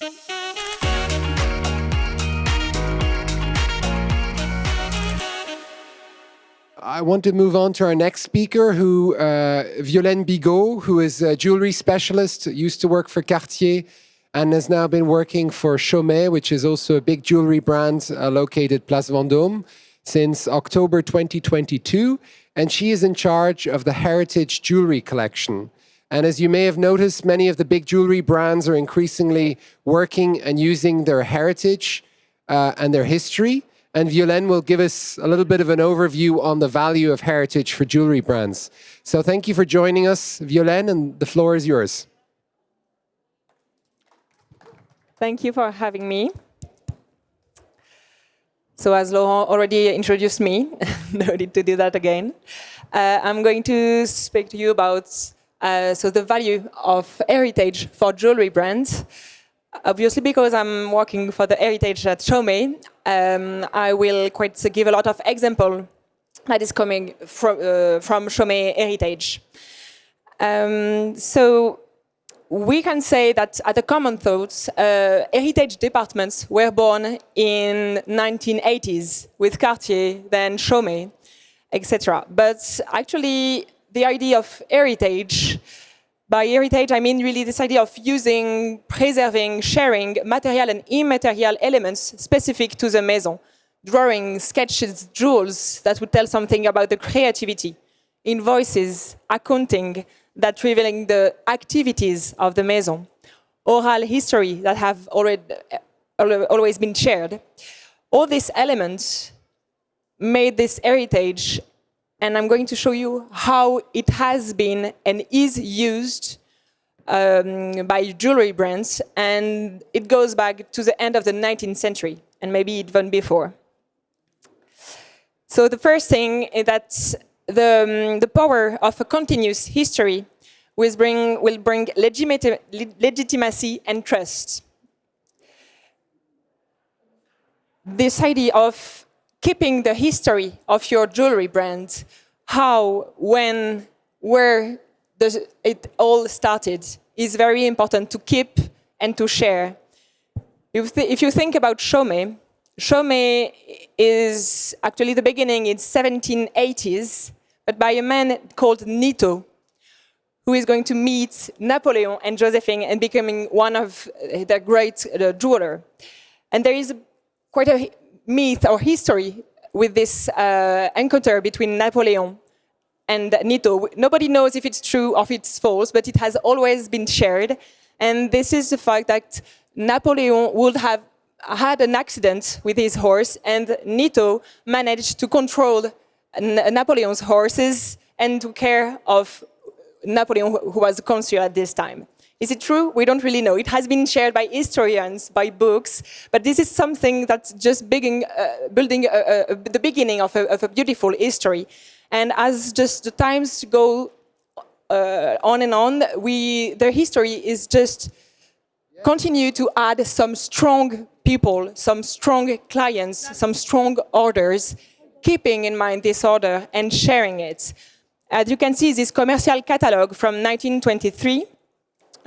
I want to move on to our next speaker, Violaine Bigot, who is a jewelry specialist, used to work for Cartier, and has now been working for Chaumet, which is also a big jewelry brand located Place Vendôme, since October 2022. And she is in charge of the Heritage Jewelry Collection. And as you may have noticed, many of the big jewelry brands are increasingly working and using their heritage and their history. And Violaine will give us a little bit of an overview on the value of heritage for jewelry brands. So thank you for joining us, Violaine, and the floor is yours. Thank you for having me. So as Laurent already introduced me, no need to do that again. I'm going to speak to you about the value of heritage for jewelry brands. Obviously, because I'm working for the heritage at Chaumet, I will give a lot of example that is coming from Chaumet heritage. So we can say that at a common thought, heritage departments were born in 1980s with Cartier, then Chaumet, etc. But actually, the idea of heritage, by heritage, I mean really this idea of using, preserving, sharing material and immaterial elements specific to the maison. Drawings, sketches, jewels that would tell something about the creativity. Invoices, accounting that revealing the activities of the maison. Oral history that have always been shared. All these elements made this heritage, and I'm going to show you how it has been and is used by jewelry brands, and it goes back to the end of the 19th century, and maybe even before. So the first thing is that the power of a continuous history will bring legitimacy and trust. This idea of keeping the history of your jewelry brand, how, when, where it all started, is very important to keep and to share. If you think about Chaumet, Chaumet is actually the beginning in 1780s, but by a man called Nito, who is going to meet Napoleon and Josephine and becoming one of the great jewelers. And there is quite a myth or history with this encounter between Napoleon and Nito. Nobody knows if it's true or if it's false, but it has always been shared. And this is the fact that Napoleon would have had an accident with his horse, and Nito managed to control Napoleon's horses and took care of Napoleon, who was consul at this time. Is it true? We don't really know. It has been shared by historians, by books, but this is something that's just building the beginning of a beautiful history. And as just the times go on and on, their history is just continue to add some strong people, some strong clients, some strong orders, keeping in mind this order and sharing it. As you can see, this commercial catalog from 1923,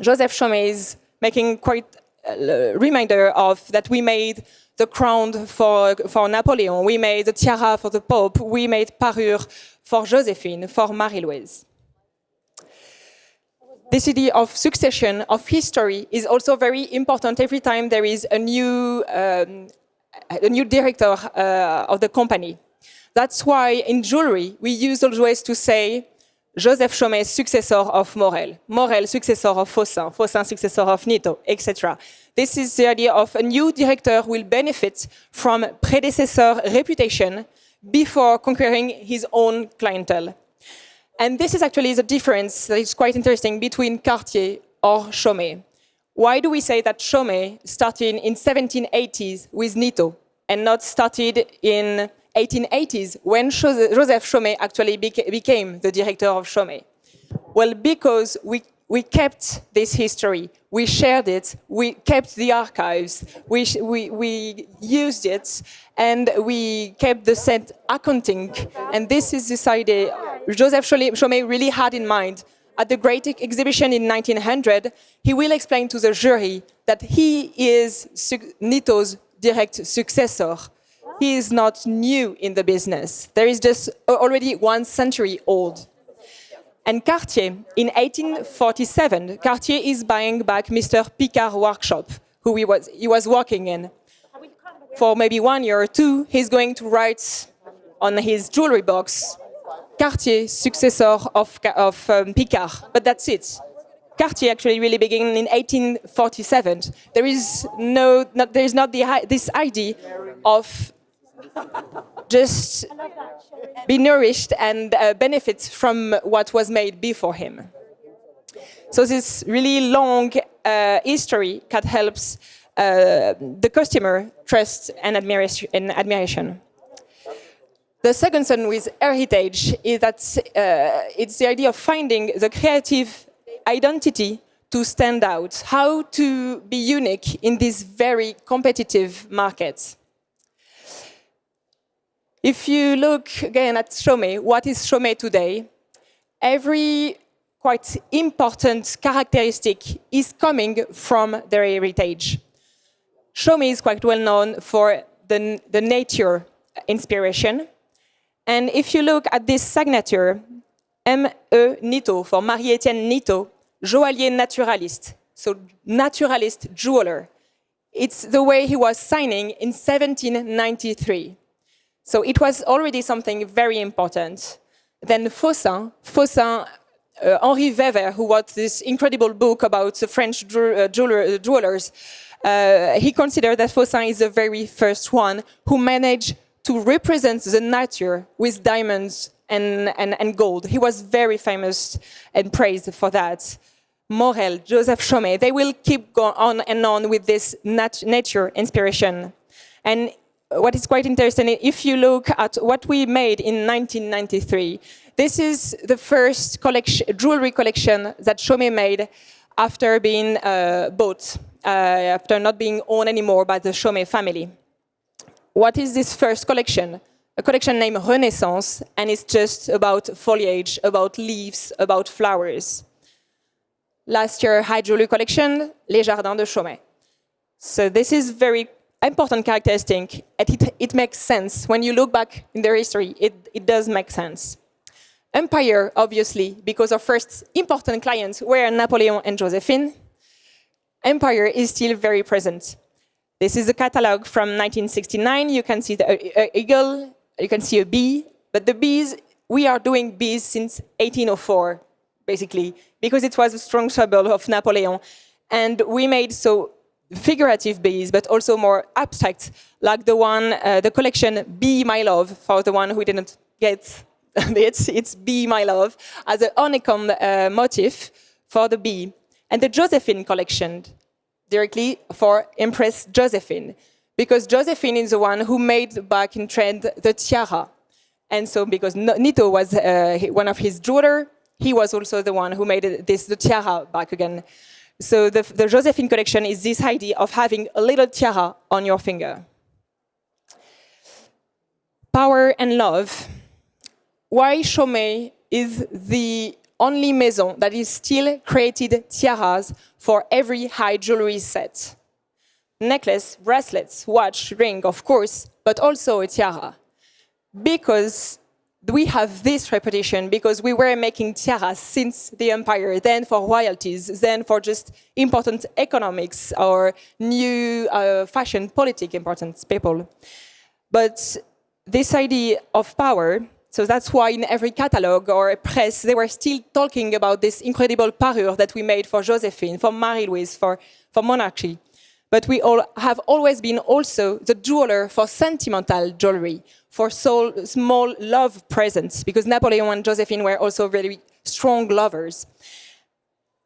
Joseph Chaumet is making quite a reminder of that we made the crown for Napoleon, we made the tiara for the Pope, we made parure for Josephine, for Marie-Louise. This idea of succession, of history, is also very important every time there is a new director of the company. That's why in jewelry, we use always to say Joseph Chaumet, successor of Morel, Morel, successor of Faussin, Faussin, successor of Nito, etc. This is the idea of a new director will benefit from predecessor reputation before conquering his own clientele. And this is actually the difference that is quite interesting between Cartier or Chaumet. Why do we say that Chaumet started in 1780s with Nito and not started in 1880s when Joseph Chaumet actually became the director of Chaumet? Well, because we kept this history, we shared it, we kept the archives, we used it, and we kept the set accounting. And this is this idea Joseph Chaumet really had in mind. At the great exhibition in 1900, he will explain to the jury that he is Nito's direct successor. He is not new in the business. There is just already 1 century old. And Cartier, in 1847, Cartier is buying back Mr. Picard's workshop, who he was working in. For maybe 1 year or 2, he's going to write on his jewelry box, Cartier, successor of Picard. But that's it. Cartier actually really began in 1847. There is not this idea of just be nourished and benefit from what was made before him. So this really long history that helps the customer trust and admiration. The second one with heritage is that it's the idea of finding the creative identity to stand out, how to be unique in this very competitive market. If you look again at Chaumet, what is Chaumet today? Every quite important characteristic is coming from their heritage. Chaumet is quite well known for the nature inspiration. And if you look at this signature, M.E. Nito, for Marie-Étienne Nito, joaillier naturaliste, so naturalist jeweler. It's the way he was signing in 1793. So it was already something very important. Then Faussin, Henri Weber, who wrote this incredible book about the French jewelers, he considered that Faussin is the very first one who managed to represent the nature with diamonds and gold. He was very famous and praised for that. Morel, Joseph Chaumet, they will keep going on and on with this nature inspiration. And what is quite interesting, if you look at what we made in 1993, this is the first jewelry collection that Chaumet made after being bought, after not being owned anymore by the Chaumet family. What is this first collection? A collection named Renaissance, and it's just about foliage, about leaves, about flowers. Last year, high jewelry collection, Les Jardins de Chaumet. So this is very important characteristic, and it makes sense. When you look back in their history, it does make sense. Empire, obviously, because our first important clients were Napoleon and Josephine. Empire is still very present. This is a catalog from 1969. You can see the eagle, you can see a bee, but the bees, we are doing bees since 1804, basically, because it was a strong symbol of Napoleon. And we made so figurative bees, but also more abstract, like the one, the collection Be My Love, for the one who didn't get it, it's Be My Love, as a honeycomb motif for the bee. And the Josephine collection, directly for Empress Josephine, because Josephine is the one who made back in trend the tiara. And so because Nito was one of his jewelers, he was also the one who made the tiara back again. So the Josephine collection is this idea of having a little tiara on your finger. Power and love. Why Chaumet is the only maison that is still created tiaras for every high jewelry set. Necklace, bracelets, watch, ring, of course, but also a tiara. Because we have this reputation, because we were making tiaras since the empire, then for royalties, then for just important economics or new fashion, politic important people. But this idea of power, so that's why in every catalog or press, they were still talking about this incredible parure that we made for Josephine, for Marie-Louise, for monarchy. But we all have always been also the jeweler for sentimental jewelry, for small love presents, because Napoleon and Josephine were also very strong lovers.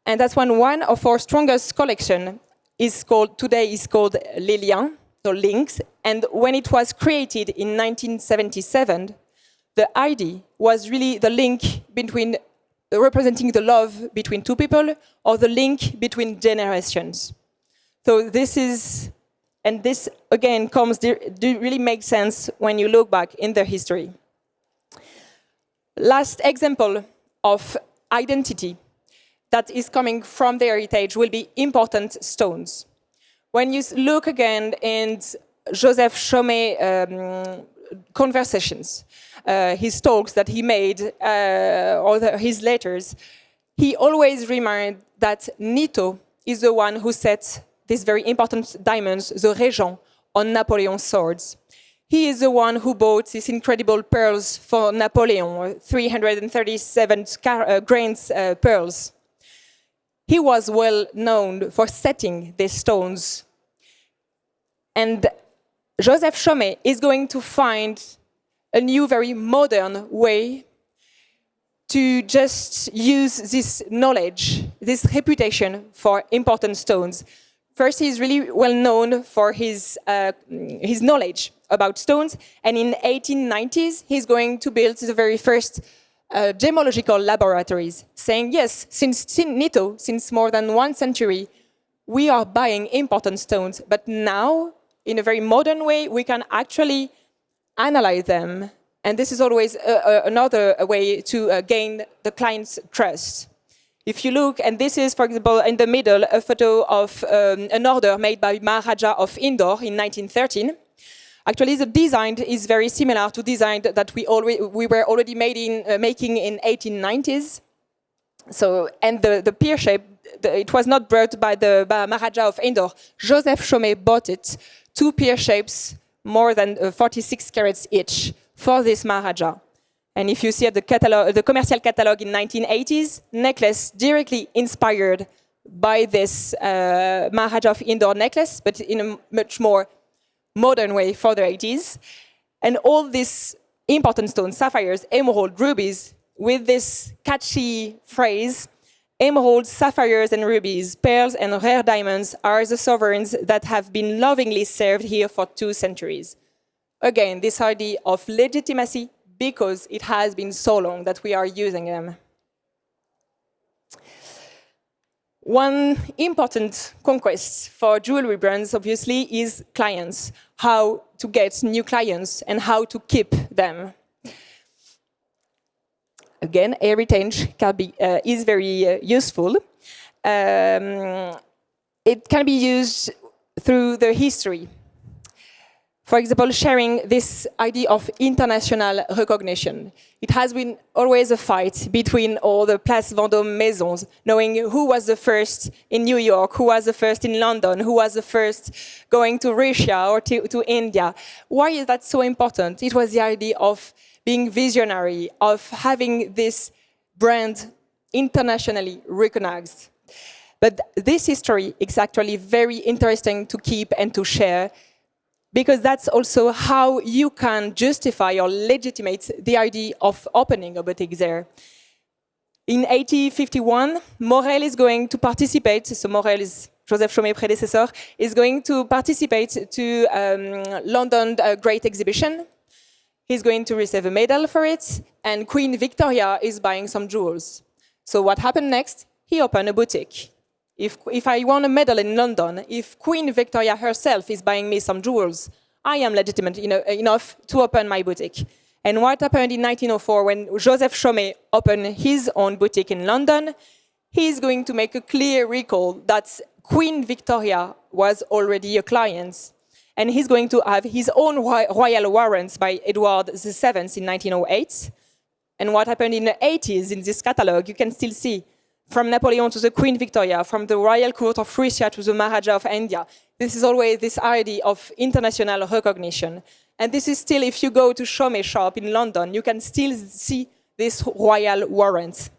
And that's one of our strongest collection today is called Les Liens, so links. And when it was created in 1977, the idea was really the link between representing the love between two people or the link between generations. So this again really makes sense when you look back in their history. Last example of identity that is coming from their heritage will be important stones. when you look again in Joseph Chaumet conversations, his talks that he made, his letters, he always reminded that Nito is the one who set these very important diamonds, the Régent, on Napoleon's swords. He is the one who bought these incredible pearls for Napoleon, 337 grains pearls. He was well known for setting these stones. And Joseph Chaumet is going to find a new, very modern way to just use this knowledge, this reputation for important stones. First, he's really well known for his knowledge about stones, and in 1890s, he's going to build the very first gemological laboratories, saying, yes, since Nito, since more than 1 century, we are buying important stones, but now, in a very modern way, we can actually analyze them. And this is always another way to gain the client's trust. If you look, and this is, for example, in the middle, a photo of an order made by Maharaja of Indore in 1913. Actually, the design is very similar to design that we were already making in 1890s. So, and the pear shape, it was not brought by the Maharaja of Indore. Joseph Chaumet bought it, 2 pear shapes, more than 46 carats each, for this Maharaja. And if you see at the commercial catalogue in 1980s, necklace directly inspired by this Maharaja of Indore necklace, but in a much more modern way for the 80s. And all these important stones, sapphires, emerald, rubies, with this catchy phrase, emeralds, sapphires, and rubies, pearls, and rare diamonds are the sovereigns that have been lovingly served here for 2 centuries. Again, this idea of legitimacy because it has been so long that we are using them. One important conquest for jewelry brands, obviously, is clients. How to get new clients and how to keep them. Again, heritage is very useful. It can be used through the history. For example, sharing this idea of international recognition. It has been always a fight between all the Place Vendôme maisons, knowing who was the first in New York, who was the first in London, who was the first going to Russia or to India. Why is that so important? It was the idea of being visionary, of having this brand internationally recognized. But this history is actually very interesting to keep and to share, because that's also how you can justify or legitimate the idea of opening a boutique there. In 1851, Morel is going to participate, so Morel is Joseph Chaumet's predecessor, is going to participate to London Great Exhibition. He's going to receive a medal for it, and Queen Victoria is buying some jewels. So what happened next? He opened a boutique. If I won a medal in London, if Queen Victoria herself is buying me some jewels, I am legitimate enough to open my boutique. And what happened in 1904 when Joseph Chaumet opened his own boutique in London, he's going to make a clear recall that Queen Victoria was already a client. And he's going to have his own royal warrants by Edward VII in 1908. And what happened in the 80s in this catalogue, you can still see from Napoleon to the Queen Victoria, from the royal court of Russia to the Maharaja of India. This is always this idea of international recognition. And this is still, if you go to Chaumet shop in London, you can still see this royal warrant.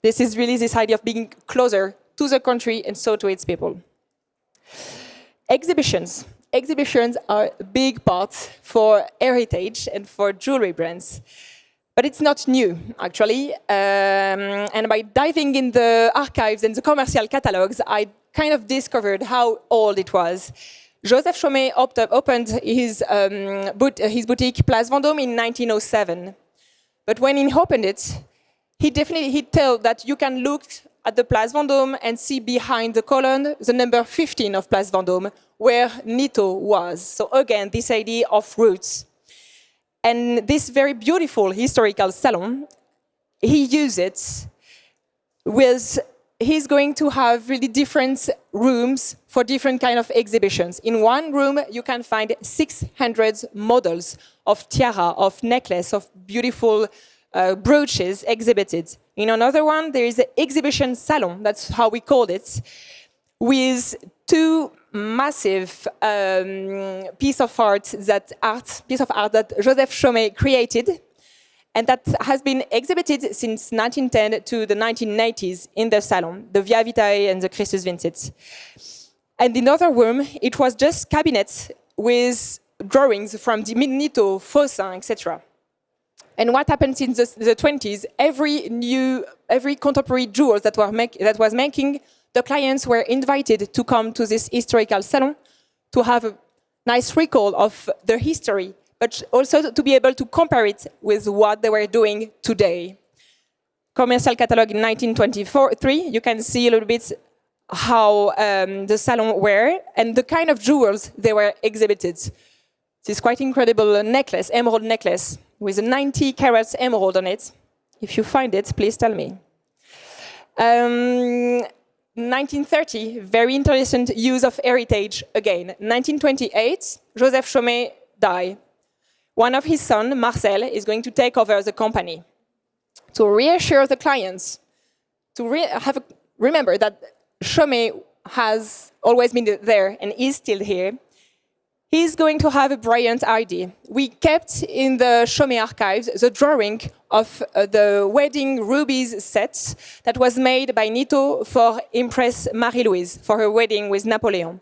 This is really this idea of being closer to the country and so to its people. Exhibitions. Exhibitions are a big part for heritage and for jewelry brands. But it's not new, actually. And by diving in the archives and the commercial catalogs, I kind of discovered how old it was. Joseph Chaumet opened his boutique Place Vendôme in 1907. But when he opened it, he told that you can look at the Place Vendôme and see behind the column the number 15 of Place Vendôme, where Nito was. So again, this idea of roots. And this very beautiful historical salon, he used it with he's going to have really different rooms for different kind of exhibitions. In one room, you can find 600 models of tiara, of necklace, of beautiful brooches exhibited. In another one, there is an exhibition salon, that's how we call it, with two massive piece of art that Joseph Chaumet created, and that has been exhibited since 1910 to the 1980s in the salon, the Via Vitae and the Christus Vincit. And in another room, it was just cabinets with drawings from Di Minito, Fossin, etc. And what happened since the 20s, every contemporary jewel that was making, the clients were invited to come to this historical salon to have a nice recall of their history, but also to be able to compare it with what they were doing today. Commercial catalogue in 1923, you can see a little bit how the salon were and the kind of jewels they were exhibited. This quite incredible necklace, emerald necklace, with a 90 carats emerald on it. If you find it, please tell me. 1930, very interesting use of heritage again. 1928, Joseph Chaumet died. One of his sons, Marcel, is going to take over the company. To reassure the clients, to remember that Chaumet has always been there and is still here, he's going to have a brilliant idea. We kept in the Chaumet archives the drawing of the wedding rubies set that was made by Nito for Empress Marie-Louise for her wedding with Napoleon.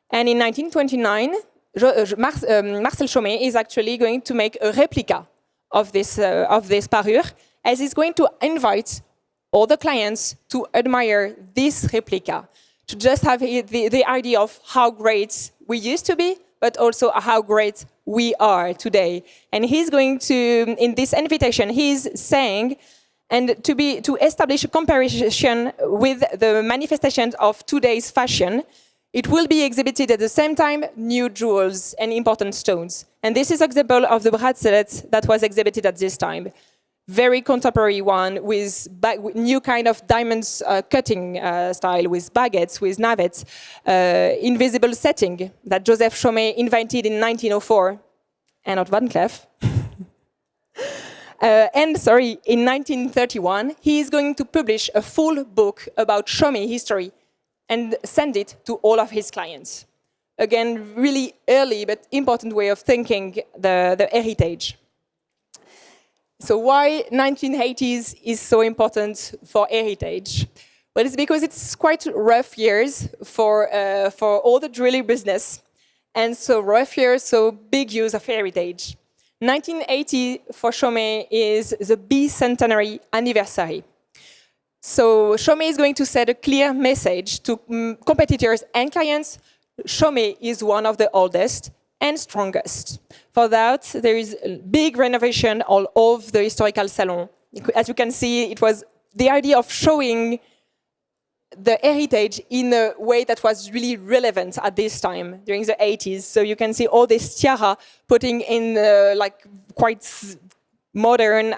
And in 1929, Marcel Chaumet is actually going to make a replica of this parure, as he's going to invite all the clients to admire this replica, to just have the idea of how great we used to be, but also how great we are today. And he's going to, in this invitation, he's saying, and to establish a comparison with the manifestations of today's fashion, it will be exhibited at the same time new jewels and important stones. And this is an example of the bracelet that was exhibited at this time. Very contemporary one with new kind of diamonds cutting style, with baguettes, with navets, invisible setting that Joseph Chaumet invented in 1904, and not Van Cleef. In 1931, he is going to publish a full book about Chaumet history and send it to all of his clients. Again, really early but important way of thinking the heritage. So why 1980s is so important for heritage? Well, it's because it's quite rough years for all the jewelry business, and so rough years, so big use of heritage. 1980 for Chaumet is the bicentenary anniversary. So Chaumet is going to send a clear message to competitors and clients. Chaumet is one of the oldest and strongest. For that, there is a big renovation all of the historical salon. As you can see, it was the idea of showing the heritage in a way that was really relevant at this time, during the 80s. So you can see all this tiara putting in quite modern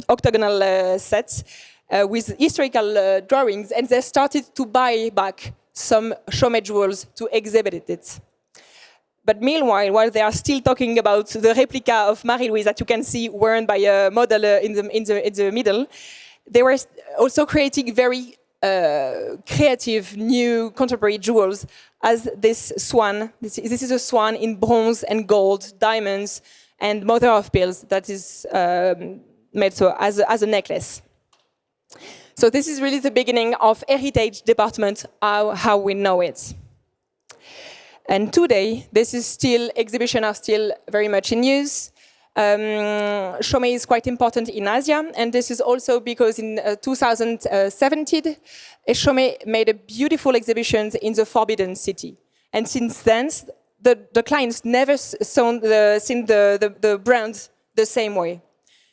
octagonal sets with historical drawings, and they started to buy back some Chaumet jewels to exhibit it. But meanwhile, while they are still talking about the replica of Marie-Louise that you can see worn by a model in the middle, they were also creating very creative new contemporary jewels, as this swan. This is a swan in bronze and gold, diamonds, and mother of pearls that is made so as a necklace. So this is really the beginning of heritage department, how we know it. And today, exhibitions are still very much in use. Chaumet is quite important in Asia, and this is also because in 2017, Chaumet made a beautiful exhibition in the Forbidden City. And since then, the clients never seen the brand the same way.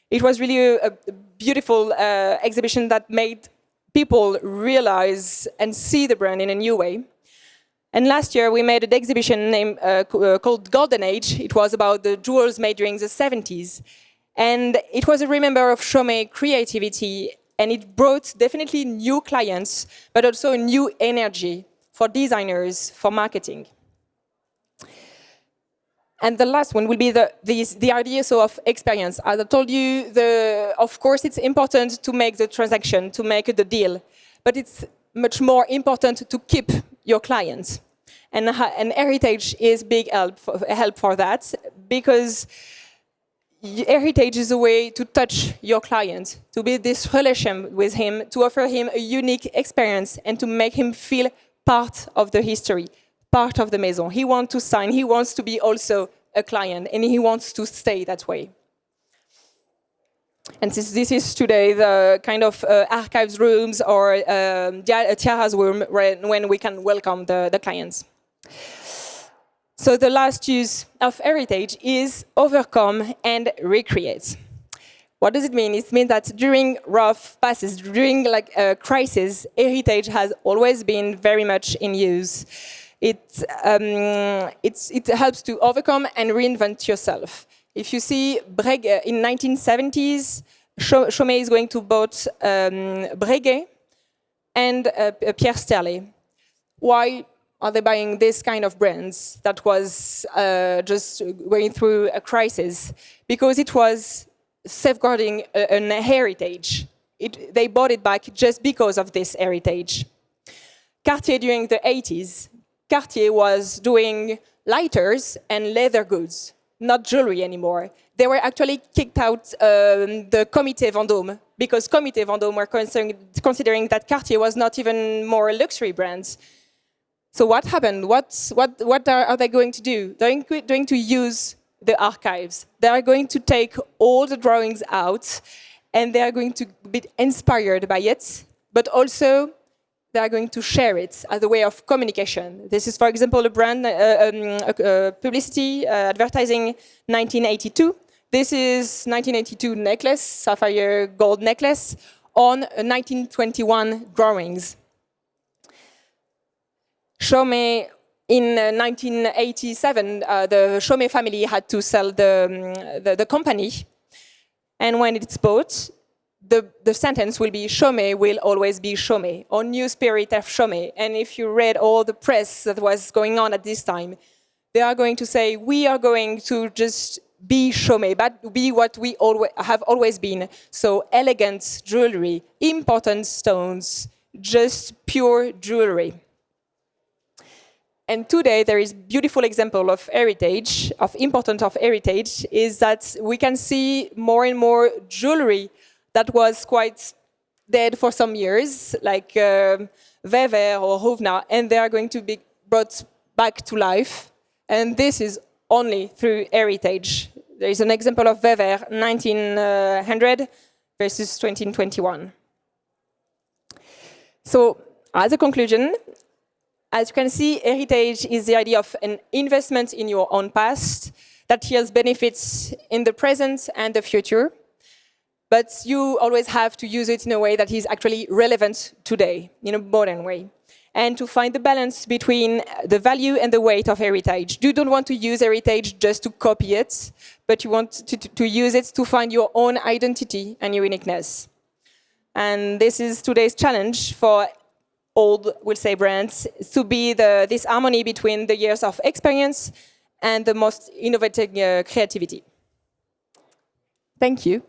It was really a beautiful exhibition that made people realize and see the brand in a new way. And last year, we made an exhibition called Golden Age. It was about the jewels made during the 70s. And it was a reminder of Chaumet creativity And it brought definitely new clients, but also a new energy for designers, for marketing. And the last one will be the idea of experience. As I told you, of course, it's important to make the transaction, to make the deal, but it's much more important to keep your clients. And heritage is big help for that, because heritage is a way to touch your client, to build this relation with him, to offer him a unique experience, and to make him feel part of the history, part of the maison. He wants to sign, he wants to be also a client, and he wants to stay that way. And this is today the kind of archives rooms or tiaras room when we can welcome the clients. So the last use of heritage is overcome and recreate. What does it mean? It means that during rough passes, during a crisis, heritage has always been very much in use. It helps to overcome and reinvent yourself. If you see Breguet in 1970s, Chaumet is going to bought Breguet and Pierre Sterlet. Why are they buying this kind of brands that was just going through a crisis? Because it was safeguarding a heritage. They bought it back just because of this heritage. Cartier during the 80s, Cartier was doing lighters and leather goods, not jewelry anymore. They were actually kicked out the Comité Vendôme because Comité Vendôme were considering that Cartier was not even more luxury brands. So what happened? What are they going to do? They're going to use the archives. They are going to take all the drawings out, and they are going to be inspired by it, but also they are going to share it as a way of communication. This is, for example, a brand publicity advertising 1982. This is 1982 necklace, sapphire gold necklace, on 1921 drawings. Chaumet, in 1987, the Chaumet family had to sell the company. And when it's bought, the sentence will be, Chaumet will always be Chaumet, or new spirit of Chaumet. And if you read all the press that was going on at this time, they are going to say, we are going to just be Chaumet, but be what we have always been. So elegant jewelry, important stones, just pure jewelry. And today there is beautiful example of heritage, of importance of heritage, is that we can see more and more jewelry that was quite dead for some years, like Weber or Hovna, and they are going to be brought back to life. And this is only through heritage. There is an example of Weber, 1900 versus 2021. So, as a conclusion, as you can see, heritage is the idea of an investment in your own past that yields benefits in the present and the future. But you always have to use it in a way that is actually relevant today, in a modern way. And to find the balance between the value and the weight of heritage. You don't want to use heritage just to copy it, but you want to use it to find your own identity and your uniqueness. And this is today's challenge for old, we'll say, brands, to be this harmony between the years of experience and the most innovative creativity. Thank you.